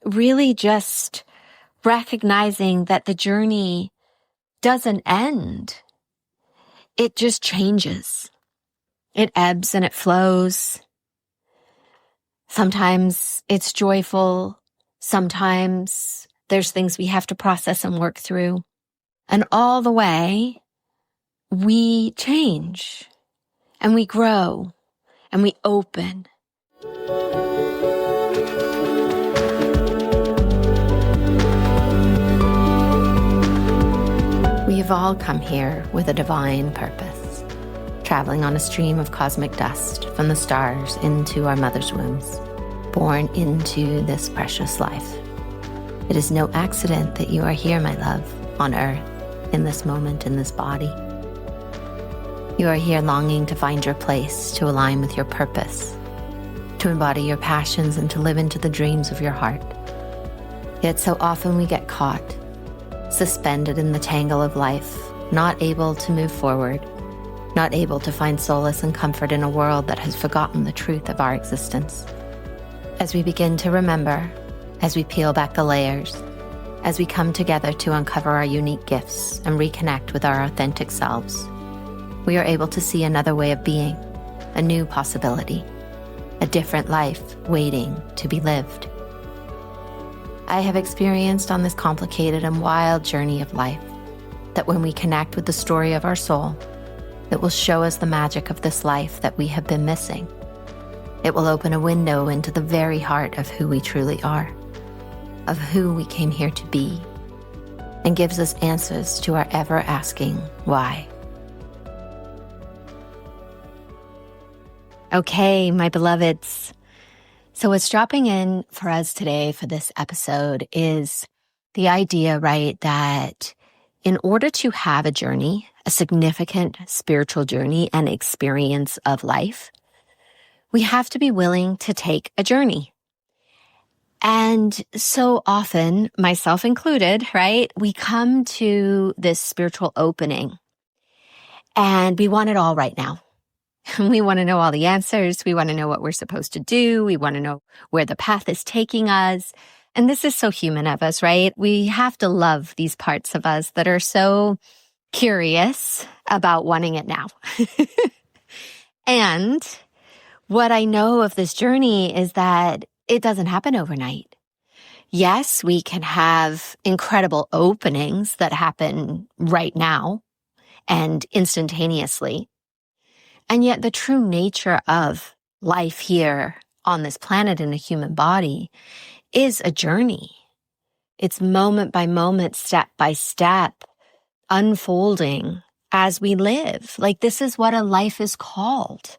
really just recognizing that the journey doesn't end. It just changes. It ebbs and it flows. Sometimes it's joyful. Sometimes there's things we have to process and work through. And all the way, we change and we grow and we open. We have all come here with a divine purpose, traveling on a stream of cosmic dust from the stars into our mother's wombs, born into this precious life. It is no accident that you are here, my love, on earth, in this moment, in this body. You are here longing to find your place, to align with your purpose, to embody your passions and to live into the dreams of your heart. Yet so often we get caught, suspended in the tangle of life, not able to move forward, not able to find solace and comfort in a world that has forgotten the truth of our existence. As we begin to remember, as we peel back the layers, as we come together to uncover our unique gifts and reconnect with our authentic selves, we are able to see another way of being, a new possibility, a different life waiting to be lived. I have experienced on this complicated and wild journey of life that when we connect with the story of our soul, it will show us the magic of this life that we have been missing. It will open a window into the very heart of who we truly are, of who we came here to be, and gives us answers to our ever-asking why. Okay, my beloveds. So what's dropping in for us today for this episode is the idea, right, that in order to have a journey, a significant spiritual journey and experience of life, we have to be willing to take a journey. And so often, myself included, right, we come to this spiritual opening and we want it all right now. We want to know all the answers. We want to know what we're supposed to do. We want to know where the path is taking us. And this is so human of us, right? We have to love these parts of us that are so curious about wanting it now. And what I know of this journey is that it doesn't happen overnight. Yes, we can have incredible openings that happen right now and instantaneously. And yet the true nature of life here on this planet in a human body is a journey. It's moment by moment, step by step, unfolding as we live. Like this is what a life is called,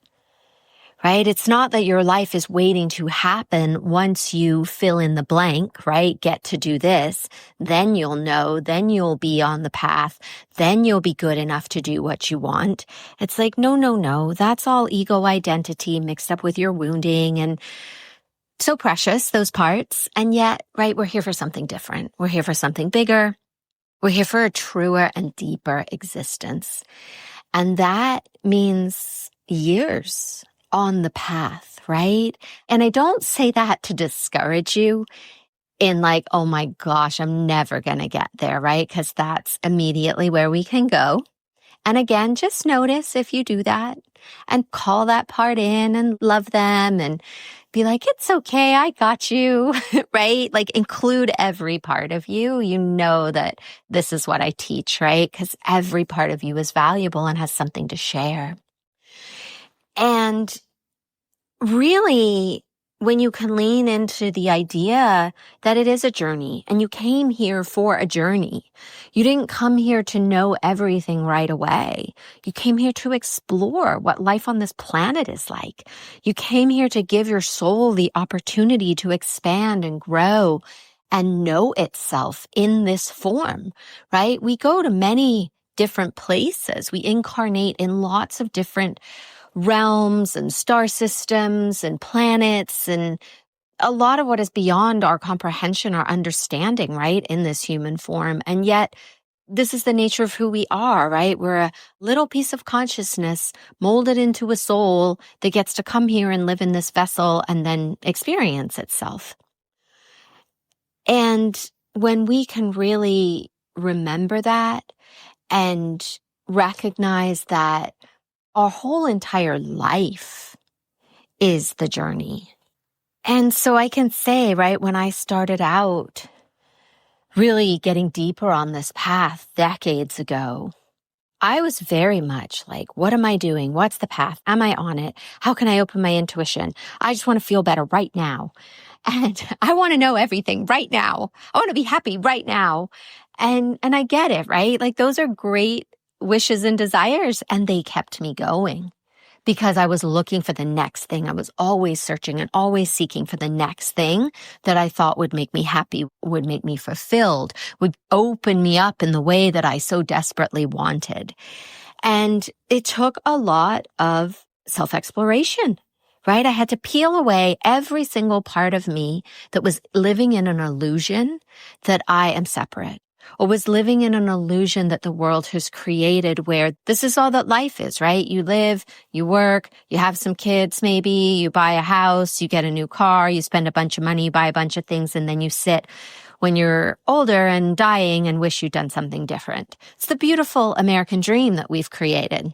right? It's not that your life is waiting to happen once you fill in the blank, right? Get to do this, then you'll know, then you'll be on the path, then you'll be good enough to do what you want. It's like, no. That's all ego identity mixed up with your wounding and so precious, those parts. And yet, right, we're here for something different. We're here for something bigger. We're here for a truer and deeper existence. And that means years on the path, right? And I don't say that to discourage you in like, oh my gosh, I'm never going to get there, right? Because that's immediately where we can go. And again, just notice if you do that and call that part in and love them and be like, it's okay, I got you, right? Like include every part of you. You know that this is what I teach, right? Because every part of you is valuable and has something to share. And really, when you can lean into the idea that it is a journey and you came here for a journey, you didn't come here to know everything right away. You came here to explore what life on this planet is like. You came here to give your soul the opportunity to expand and grow and know itself in this form, right? We go to many different places. We incarnate in lots of different realms and star systems and planets and a lot of what is beyond our comprehension, our understanding, right, in this human form. And yet, this is the nature of who we are, right? We're a little piece of consciousness molded into a soul that gets to come here and live in this vessel and then experience itself. And when we can really remember that and recognize that our whole entire life is the journey. And so I can say, right, when I started out really getting deeper on this path decades ago, I was very much like, what am I doing? What's the path? Am I on it? How can I open my intuition? I just want to feel better right now. And I want to know everything right now. I want to be happy right now. And I get it, right? Like those are great wishes and desires, and they kept me going because I was looking for the next thing. I was always searching and always seeking for the next thing that I thought would make me happy, would make me fulfilled, would open me up in the way that I so desperately wanted. And it took a lot of self-exploration, right? I had to peel away every single part of me that was living in an illusion that I am separate, or was living in an illusion that the world has created where this is all that life is, right? You live, you work, you have some kids maybe, you buy a house, you get a new car, you spend a bunch of money, you buy a bunch of things, and then you sit when you're older and dying and wish you'd done something different. It's the beautiful American dream that we've created.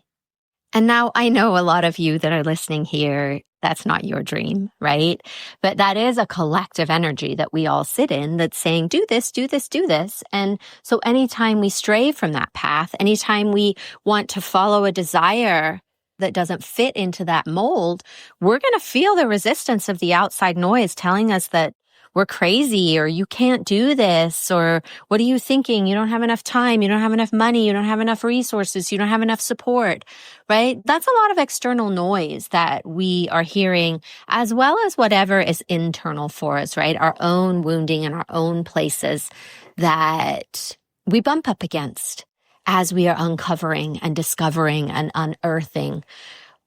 And now I know a lot of you that are listening here, that's not your dream, right? But that is a collective energy that we all sit in that's saying, do this, do this, do this. And so anytime we stray from that path, anytime we want to follow a desire that doesn't fit into that mold, we're going to feel the resistance of the outside noise telling us that we're crazy, or you can't do this, or what are you thinking? You don't have enough time. You don't have enough money. You don't have enough resources. You don't have enough support, right? That's a lot of external noise that we are hearing, as well as whatever is internal for us, right? Our own wounding and our own places that we bump up against as we are uncovering and discovering and unearthing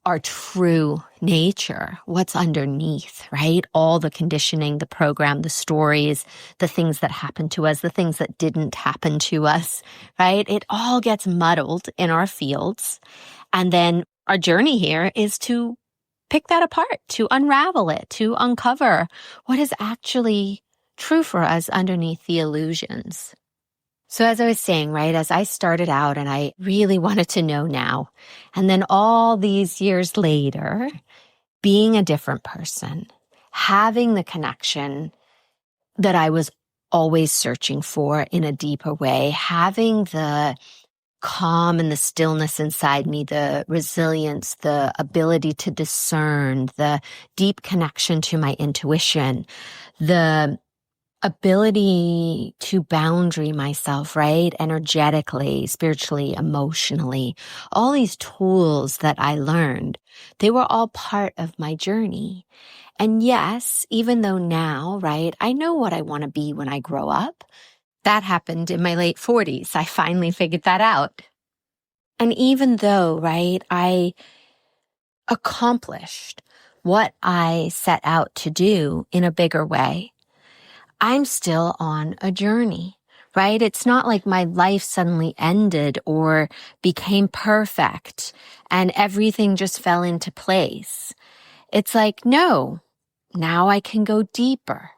our true nature, what's underneath, right? All the conditioning, the program, the stories, the things that happened to us, the things that didn't happen to us, right? It all gets muddled in our fields. And then our journey here is to pick that apart, to unravel it, to uncover what is actually true for us underneath the illusions. So as I was saying, right, as I started out and I really wanted to know now, and then all these years later, being a different person, having the connection that I was always searching for in a deeper way, having the calm and the stillness inside me, the resilience, the ability to discern, the deep connection to my intuition, the ability to boundary myself, right? Energetically, spiritually, emotionally, all these tools that I learned, they were all part of my journey. And yes, even though now, right, I know what I want to be when I grow up. That happened in my late 40s. I finally figured that out. And even though, right, I accomplished what I set out to do in a bigger way, I'm still on a journey, right? It's not like my life suddenly ended or became perfect and everything just fell into place. It's like, no, now I can go deeper.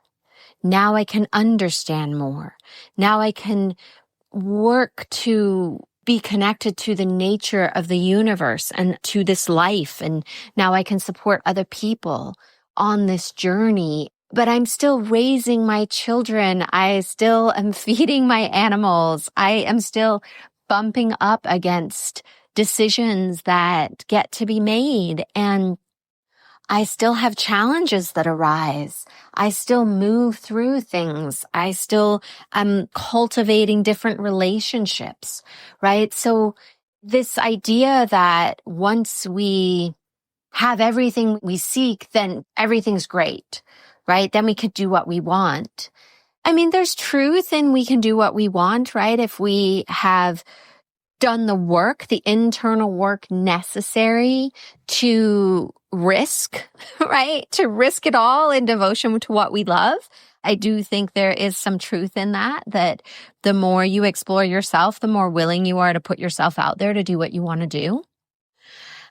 Now I can understand more. Now I can work to be connected to the nature of the universe and to this life. And now I can support other people on this journey. But I'm still raising my children. I still am feeding my animals. I am still bumping up against decisions that get to be made. And I still have challenges that arise. I still move through things. I still am cultivating different relationships, right? So this idea that once we have everything we seek, then everything's great, right? Then we could do what we want. I mean, there's truth in we can do what we want, right? If we have done the work, the internal work necessary to risk, right? To risk it all in devotion to what we love. I do think there is some truth in that the more you explore yourself, the more willing you are to put yourself out there to do what you want to do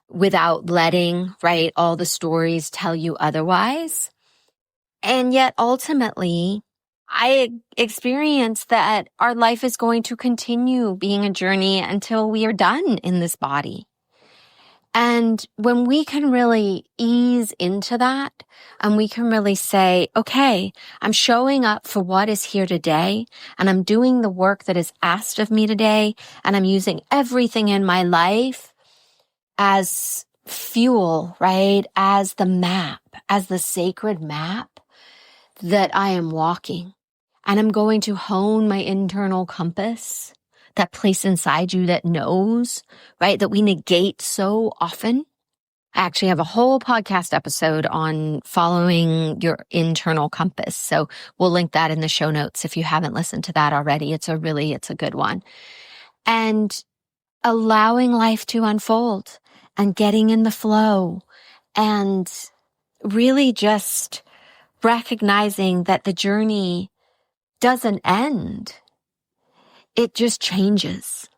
without letting, right, all the stories tell you otherwise. And yet ultimately, I experience that our life is going to continue being a journey until we are done in this body. And when we can really ease into that and we can really say, okay, I'm showing up for what is here today and I'm doing the work that is asked of me today and I'm using everything in my life as fuel, right? As the map, as the sacred map that I am walking. And I'm going to hone my internal compass, that place inside you that knows, right? That we negate so often. I actually have a whole podcast episode on following your internal compass. So we'll link that in the show notes if you haven't listened to that already. It's a good one. And allowing life to unfold and getting in the flow and really just recognizing that the journey doesn't end. It just changes.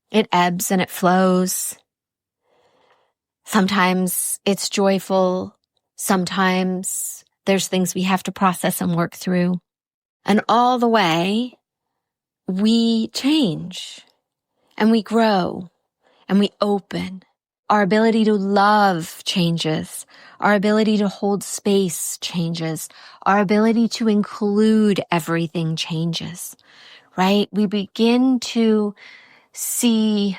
It ebbs and it flows. Sometimes it's joyful. Sometimes there's things we have to process and work through. And all the way, we change and we grow and we open. Our ability to love changes. Our ability to hold space changes. Our ability to include everything changes, right? We begin to see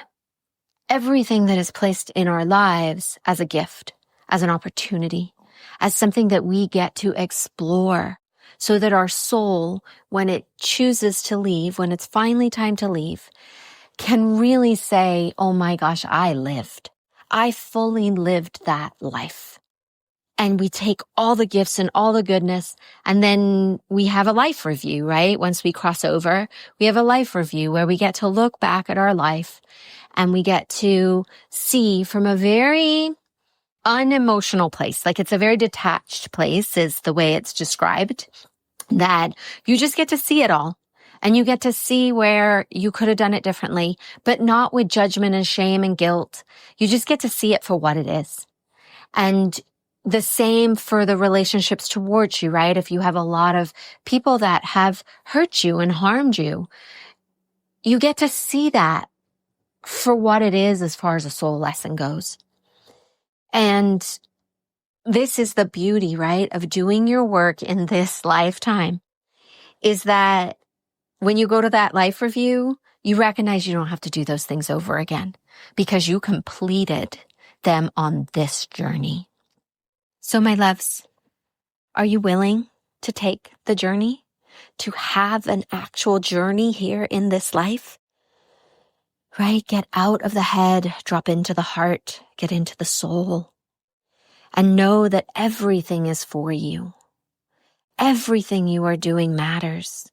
everything that is placed in our lives as a gift, as an opportunity, as something that we get to explore so that our soul, when it chooses to leave, when it's finally time to leave, can really say, oh my gosh, I lived. I fully lived that life. And we take all the gifts and all the goodness, and then we have a life review, right? Once we cross over, we have a life review where we get to look back at our life and we get to see from a very unemotional place, like it's a very detached place is the way it's described, that you just get to see it all. And you get to see where you could have done it differently, but not with judgment and shame and guilt. You just get to see it for what it is. And the same for the relationships towards you, right? If you have a lot of people that have hurt you and harmed you, you get to see that for what it is as far as a soul lesson goes. And this is the beauty, right, of doing your work in this lifetime, is that when you go to that life review, you recognize you don't have to do those things over again because you completed them on this journey. So my loves, are you willing to take the journey, to have an actual journey here in this life? Right? Get out of the head, drop into the heart, get into the soul, and know that everything is for you. Everything you are doing matters.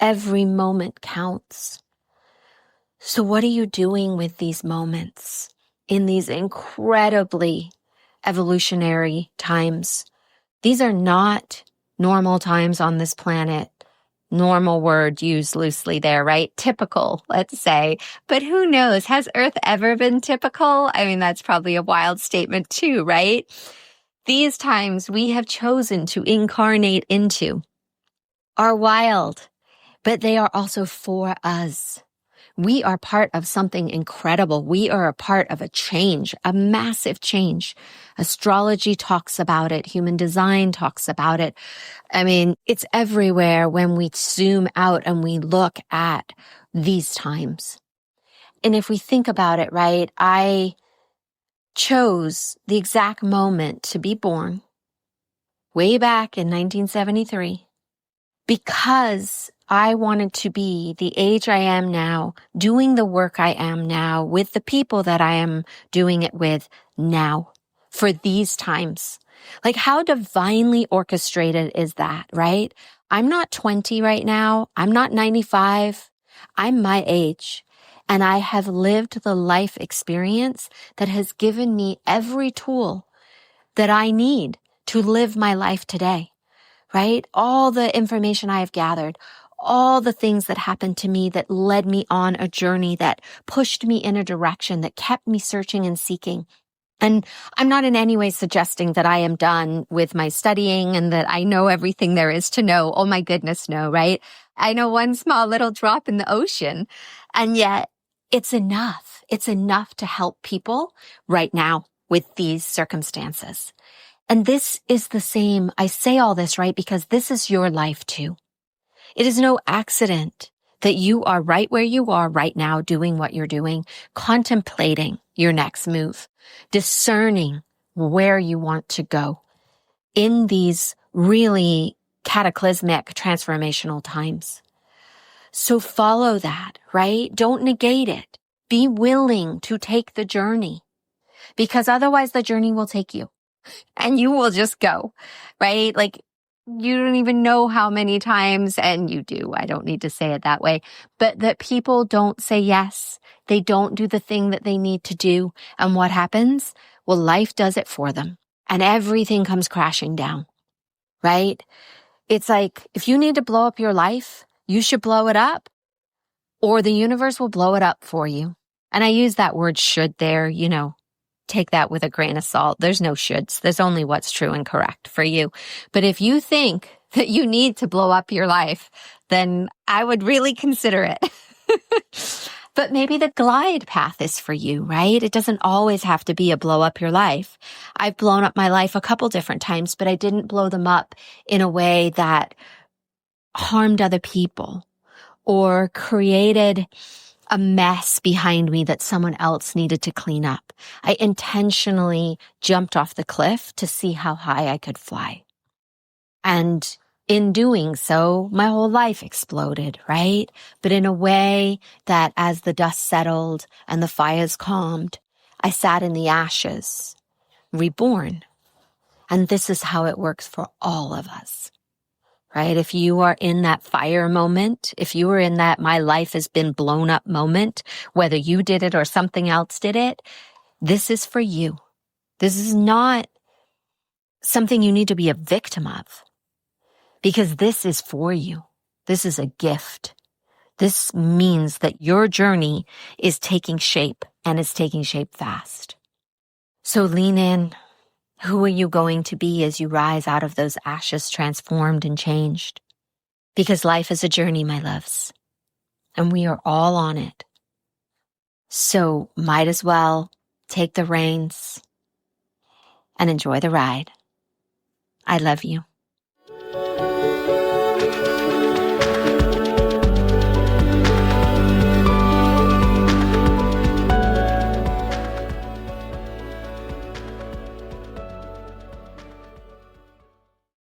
Every moment counts. So what are you doing with these moments in these incredibly evolutionary times? These are not normal times on this planet. Normal word used loosely there, right? Typical, let's say. But who knows? Has Earth ever been typical? I mean, that's probably a wild statement too, right? These times we have chosen to incarnate into are wild, but they are also for us. We are part of something incredible. We are a part of a change, a massive change. Astrology talks about it. Human design talks about it. I mean, it's everywhere when we zoom out and we look at these times. And if we think about it, right, I chose the exact moment to be born way back in 1973 because I wanted to be the age I am now, doing the work I am now, with the people that I am doing it with now, for these times. Like, how divinely orchestrated is that, right? I'm not 20 right now. I'm not 95. I'm my age. And I have lived the life experience that has given me every tool that I need to live my life today, right? All the information I have gathered, all the things that happened to me that led me on a journey that pushed me in a direction that kept me searching and seeking. And I'm not in any way suggesting that I am done with my studying and that I know everything there is to know. Oh my goodness, no, right? I know one small little drop in the ocean, and yet it's enough. It's enough to help people right now with these circumstances. And this is the same. I say all this, right? Because this is your life too. It is no accident that you are right where you are right now, doing what you're doing, contemplating your next move, discerning where you want to go in these really cataclysmic transformational times. So follow that, right? Don't negate it. Be willing to take the journey, because otherwise the journey will take you and you will just go, right? Like, you don't even know how many times, and you do, I don't need to say it that way, but that people don't say yes. They don't do the thing that they need to do. And what happens? Well, life does it for them and everything comes crashing down, right? It's like, if you need to blow up your life, you should blow it up, or the universe will blow it up for you. And I use that word should there, take that with a grain of salt. There's no shoulds. There's only what's true and correct for you. But if you think that you need to blow up your life, then I would really consider it. But maybe the glide path is for you, right? It doesn't always have to be a blow up your life. I've blown up my life a couple different times, but I didn't blow them up in a way that harmed other people or created a mess behind me that someone else needed to clean up. I intentionally jumped off the cliff to see how high I could fly. And in doing so, my whole life exploded, right? But in a way that as the dust settled and the fires calmed, I sat in the ashes, reborn. And this is how it works for all of us. Right? If you are in that fire moment, if you are in that my life has been blown up moment, whether you did it or something else did it, this is for you. This is not something you need to be a victim of, because this is for you. This is a gift. This means that your journey is taking shape, and it's taking shape fast. So lean in. Who are you going to be as you rise out of those ashes, transformed and changed? Because life is a journey, my loves, and we are all on it. So might as well take the reins and enjoy the ride. I love you.